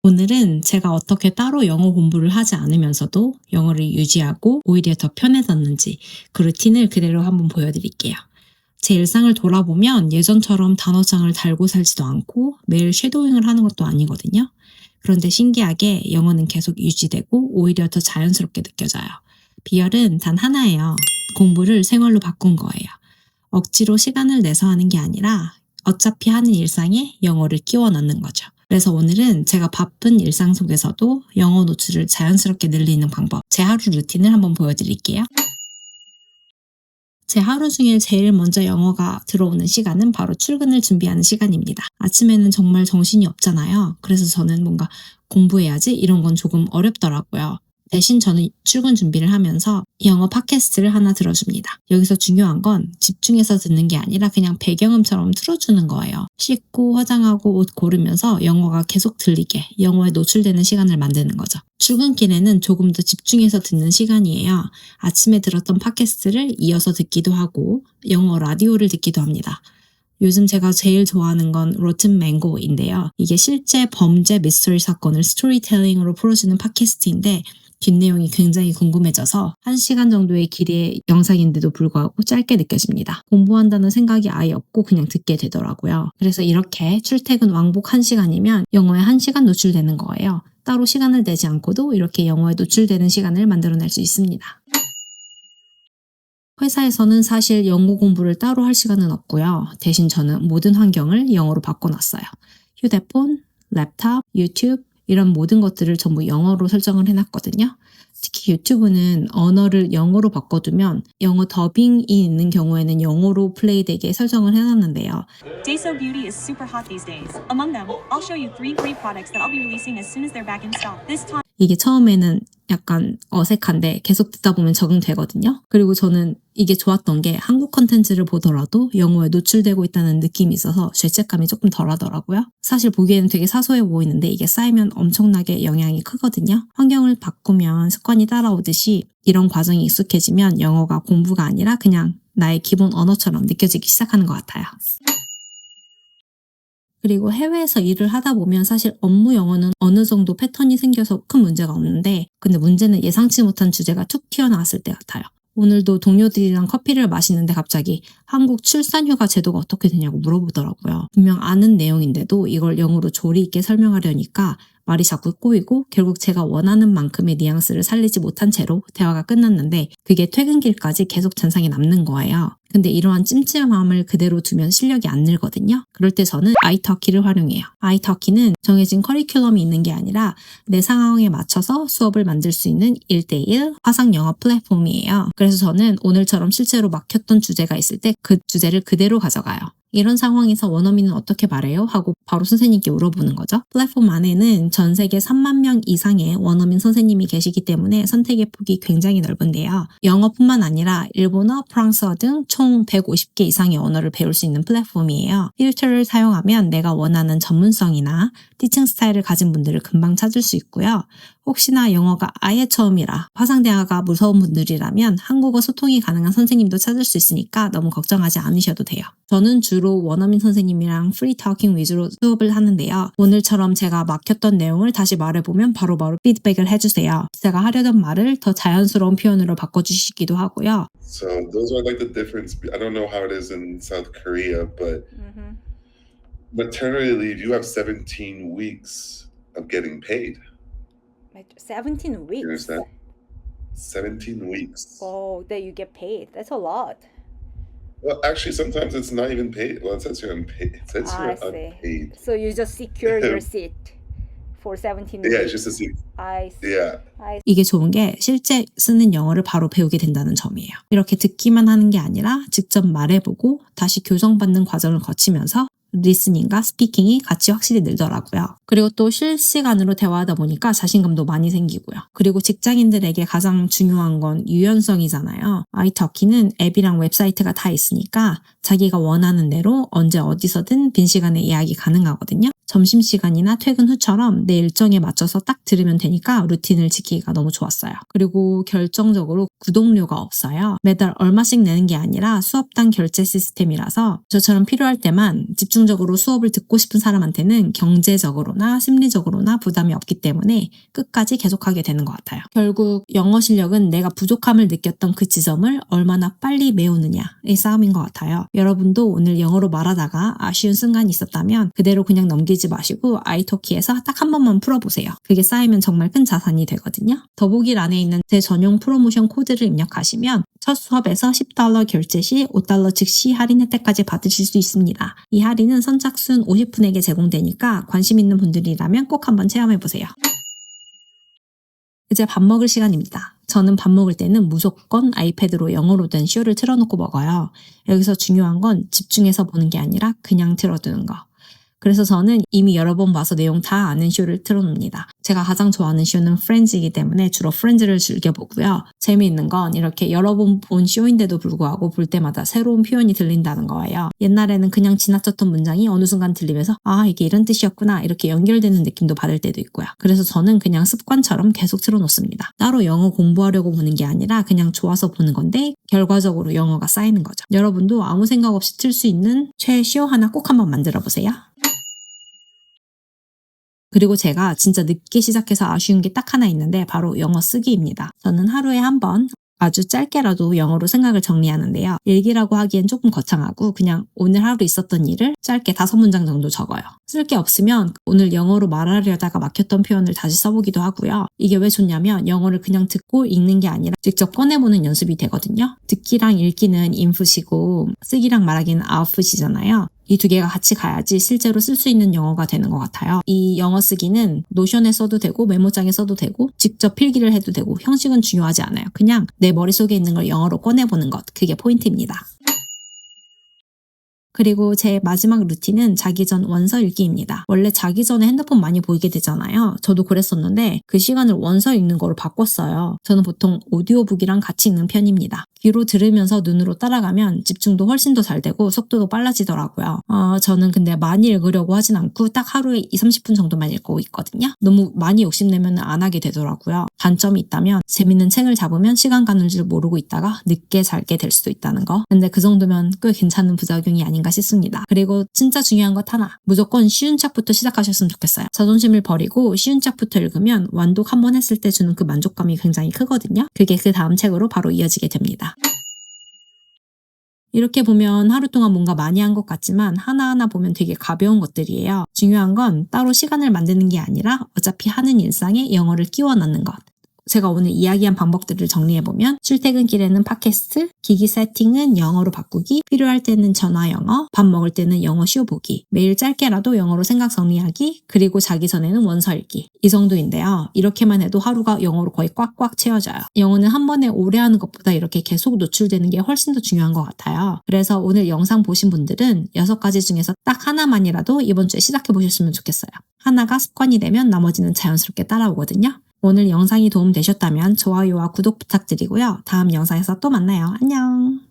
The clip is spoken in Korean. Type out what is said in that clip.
오늘은 제가 어떻게 따로 영어 공부를 하지 않으면서도 영어를 유지하고 오히려 더 편해졌는지 그 루틴을 그대로 한번 보여드릴게요. 제 일상을 돌아보면 예전처럼 단어장을 달고 살지도 않고 매일 쉐도잉을 하는 것도 아니거든요. 그런데 신기하게 영어는 계속 유지되고 오히려 더 자연스럽게 느껴져요. 비결은 단 하나예요. 공부를 생활로 바꾼 거예요. 억지로 시간을 내서 하는 게 아니라 어차피 하는 일상에 영어를 끼워 넣는 거죠. 그래서 오늘은 제가 바쁜 일상 속에서도 영어 노출을 자연스럽게 늘리는 방법, 제 하루 루틴을 한번 보여드릴게요. 제 하루 중에 제일 먼저 영어가 들어오는 시간은 바로 출근을 준비하는 시간입니다. 아침에는 정말 정신이 없잖아요. 그래서 저는 뭔가 공부해야지 이런 건 조금 어렵더라고요. 대신 저는 출근 준비를 하면서 영어 팟캐스트를 하나 들어줍니다. 여기서 중요한 건 집중해서 듣는 게 아니라 그냥 배경음처럼 틀어주는 거예요. 씻고 화장하고 옷 고르면서 영어가 계속 들리게 영어에 노출되는 시간을 만드는 거죠. 출근길에는 조금 더 집중해서 듣는 시간이에요. 아침에 들었던 팟캐스트를 이어서 듣기도 하고 영어 라디오를 듣기도 합니다. 요즘 제가 제일 좋아하는 건 로튼 맹고인데요. 이게 실제 범죄 미스터리 사건을 스토리텔링으로 풀어주는 팟캐스트인데 뒷내용이 굉장히 궁금해져서 1시간 정도의 길이의 영상인데도 불구하고 짧게 느껴집니다. 공부한다는 생각이 아예 없고 그냥 듣게 되더라고요. 그래서 이렇게 출퇴근 왕복 1시간이면 영어에 1시간 노출되는 거예요. 따로 시간을 내지 않고도 이렇게 영어에 노출되는 시간을 만들어낼 수 있습니다. 회사에서는 사실 영어 공부를 따로 할 시간은 없고요. 대신 저는 모든 환경을 영어로 바꿔놨어요. 휴대폰, 랩탑, 유튜브 이런 모든 것들을 전부 영어로 설정을 해놨거든요. 특히 유튜브는 언어를 영어로 바꿔두면 영어 더빙이 있는 경우에는 영어로 플레이되게 설정을 해놨는데요. Dayso Beauty is super hot these days. Among them, I'll show you 3 great products that I'll be releasing as soon as they're back in stock. This time 이게 처음에는 약간 어색한데 계속 듣다 보면 적응되거든요. 그리고 저는 이게 좋았던 게 한국 컨텐츠를 보더라도 영어에 노출되고 있다는 느낌이 있어서 죄책감이 조금 덜하더라고요. 사실 보기에는 되게 사소해 보이는데 이게 쌓이면 엄청나게 영향이 크거든요. 환경을 바꾸면 습관이 따라오듯이 이런 과정이 익숙해지면 영어가 공부가 아니라 그냥 나의 기본 언어처럼 느껴지기 시작하는 것 같아요. 그리고 해외에서 일을 하다 보면 사실 업무 영어는 어느 정도 패턴이 생겨서 큰 문제가 없는데 근데 문제는 예상치 못한 주제가 툭 튀어나왔을 때 같아요. 오늘도 동료들이랑 커피를 마시는데 갑자기 한국 출산휴가 제도가 어떻게 되냐고 물어보더라고요. 분명 아는 내용인데도 이걸 영어로 조리 있게 설명하려니까 말이 자꾸 꼬이고 결국 제가 원하는 만큼의 뉘앙스를 살리지 못한 채로 대화가 끝났는데 그게 퇴근길까지 계속 잔상이 남는 거예요. 근데 이러한 찜찜함을 그대로 두면 실력이 안 늘거든요. 그럴 때 저는 iTalki를 활용해요. iTalki는 정해진 커리큘럼이 있는 게 아니라 내 상황에 맞춰서 수업을 만들 수 있는 1대1 화상 영어 플랫폼이에요. 그래서 저는 오늘처럼 실제로 막혔던 주제가 있을 때 그 주제를 그대로 가져가요. 이런 상황에서 원어민은 어떻게 말해요? 하고 바로 선생님께 물어보는 거죠. 플랫폼 안에는 전 세계 3만 명 이상의 원어민 선생님이 계시기 때문에 선택의 폭이 굉장히 넓은데요. 영어뿐만 아니라 일본어, 프랑스어 등 총 150개 이상의 언어를 배울 수 있는 플랫폼이에요. 필터를 사용하면 내가 원하는 전문성이나 티칭 스타일을 가진 분들을 금방 찾을 수 있고요. 혹시나 영어가 아예 처음이라 화상대화가 무서운 분들이라면 한국어 소통이 가능한 선생님도 찾을 수 있으니까 너무 걱정하지 않으셔도 돼요. 저는 주로 원어민 선생님이랑 프리토킹 위주로 수업을 하는데요. 오늘처럼 제가 막혔던 내용을 다시 말해보면 바로바로 피드백을 해주세요. 제가 하려던 말을 더 자연스러운 표현으로 바꿔주시기도 하고요. So those are like the difference. I don't know how it is in South Korea, but maternity leave, you have 17 weeks of getting paid. 17 You weeks. understand? 17 weeks. Oh, that you get paid. That's a lot. Well, actually, sometimes it's not even paid. Well, it says you're unpaid. It says I you're see. unpaid. So you just secure your seat for 17 Yeah, weeks. it's just a seat. I see. Yeah. 이게 좋은 게 실제 쓰는 영어를 바로 배우게 된다는 점이에요. 이렇게 듣기만 하는 게 아니라 직접 말해보고 다시 교정받는 과정을 거치면서 리스닝과 스피킹이 같이 확실히 늘더라고요. 그리고 또 실시간으로 대화하다 보니까 자신감도 많이 생기고요. 그리고 직장인들에게 가장 중요한 건 유연성이잖아요. iTalki는 앱이랑 웹사이트가 다 있으니까 자기가 원하는 대로 언제 어디서든 빈 시간에 이야기 가능하거든요. 점심시간이나 퇴근 후처럼 내 일정에 맞춰서 딱 들으면 되니까 루틴을 지키기가 너무 좋았어요. 그리고 결정적으로 구독료가 없어요. 매달 얼마씩 내는 게 아니라 수업당 결제 시스템이라서 저처럼 필요할 때만 집중적으로 수업을 듣고 싶은 사람한테는 경제적으로나 심리적으로나 부담이 없기 때문에 끝까지 계속하게 되는 것 같아요. 결국 영어 실력은 내가 부족함을 느꼈던 그 지점을 얼마나 빨리 메우느냐의 싸움인 것 같아요. 여러분도 오늘 영어로 말하다가 아쉬운 순간이 있었다면 그대로 그냥 넘기지 마시고 아이토키에서 딱 한 번만 풀어보세요. 그게 쌓이면 정말 큰 자산이 되거든요. 더보기란에 있는 제 전용 프로모션 코드를 입력하시면 첫 수업에서 $10 결제 시 $5 즉시 할인 혜택까지 받으실 수 있습니다. 이 할인은 선착순 50분에게 제공되니까 관심 있는 분들이라면 꼭 한번 체험해보세요. 이제 밥 먹을 시간입니다. 저는 밥 먹을 때는 무조건 아이패드로 영어로 된 쇼를 틀어놓고 먹어요. 여기서 중요한 건 집중해서 보는 게 아니라 그냥 틀어두는 거. 그래서 저는 이미 여러 번 봐서 내용 다 아는 쇼를 틀어놓습니다. 제가 가장 좋아하는 쇼는 프렌즈이기 때문에 주로 프렌즈를 즐겨보고요. 재미있는 건 이렇게 여러 번 본 쇼인데도 불구하고 볼 때마다 새로운 표현이 들린다는 거예요. 옛날에는 그냥 지나쳤던 문장이 어느 순간 들리면서 아 이게 이런 뜻이었구나 이렇게 연결되는 느낌도 받을 때도 있고요. 그래서 저는 그냥 습관처럼 계속 틀어놓습니다. 따로 영어 공부하려고 보는 게 아니라 그냥 좋아서 보는 건데 결과적으로 영어가 쌓이는 거죠. 여러분도 아무 생각 없이 틀 수 있는 최쇼 하나 꼭 한번 만들어 보세요. 그리고 제가 진짜 늦게 시작해서 아쉬운 게 딱 하나 있는데 바로 영어 쓰기입니다. 저는 하루에 한 번 아주 짧게라도 영어로 생각을 정리하는데요. 일기라고 하기엔 조금 거창하고 그냥 오늘 하루 있었던 일을 짧게 5문장 정도 적어요. 쓸 게 없으면 오늘 영어로 말하려다가 막혔던 표현을 다시 써보기도 하고요. 이게 왜 좋냐면 영어를 그냥 듣고 읽는 게 아니라 직접 꺼내보는 연습이 되거든요. 듣기랑 읽기는 인풋이고 쓰기랑 말하기는 아웃풋이잖아요. 이 두 개가 같이 가야지 실제로 쓸 수 있는 영어가 되는 것 같아요. 이 영어 쓰기는 노션에 써도 되고 메모장에 써도 되고 직접 필기를 해도 되고 형식은 중요하지 않아요. 그냥 내 머릿속에 있는 걸 영어로 꺼내보는 것, 그게 포인트입니다. 그리고 제 마지막 루틴은 자기 전 원서 읽기입니다. 원래 자기 전에 핸드폰 많이 보이게 되잖아요. 저도 그랬었는데 그 시간을 원서 읽는 거로 바꿨어요. 저는 보통 오디오북이랑 같이 읽는 편입니다. 귀로 들으면서 눈으로 따라가면 집중도 훨씬 더 잘 되고 속도도 빨라지더라고요. 저는 근데 많이 읽으려고 하진 않고 딱 하루에 20-30분 정도만 읽고 있거든요. 너무 많이 욕심내면 안 하게 되더라고요. 단점이 있다면 재밌는 책을 잡으면 시간 가는 줄 모르고 있다가 늦게 자게 될 수도 있다는 거. 근데 그 정도면 꽤 괜찮은 부작용이 아닌가 싶습니다. 그리고 진짜 중요한 것 하나. 무조건 쉬운 책부터 시작하셨으면 좋겠어요. 자존심을 버리고 쉬운 책부터 읽으면 완독 한 번 했을 때 주는 그 만족감이 굉장히 크거든요. 그게 그 다음 책으로 바로 이어지게 됩니다. 이렇게 보면 하루 동안 뭔가 많이 한 것 같지만 하나하나 보면 되게 가벼운 것들이에요. 중요한 건 따로 시간을 만드는 게 아니라 어차피 하는 일상에 영어를 끼워 넣는 것. 제가 오늘 이야기한 방법들을 정리해보면 출퇴근길에는 팟캐스트, 기기 세팅은 영어로 바꾸기, 필요할 때는 전화 영어, 밥 먹을 때는 영어 쇼 보기, 매일 짧게라도 영어로 생각 정리하기, 그리고 자기 전에는 원서 읽기. 이 정도인데요. 이렇게만 해도 하루가 영어로 거의 꽉꽉 채워져요. 영어는 한 번에 오래 하는 것보다 이렇게 계속 노출되는 게 훨씬 더 중요한 것 같아요. 그래서 오늘 영상 보신 분들은 6가지 중에서 딱 하나만이라도 이번 주에 시작해보셨으면 좋겠어요. 하나가 습관이 되면 나머지는 자연스럽게 따라오거든요. 오늘 영상이 도움되셨다면 좋아요와 구독 부탁드리고요. 다음 영상에서 또 만나요. 안녕!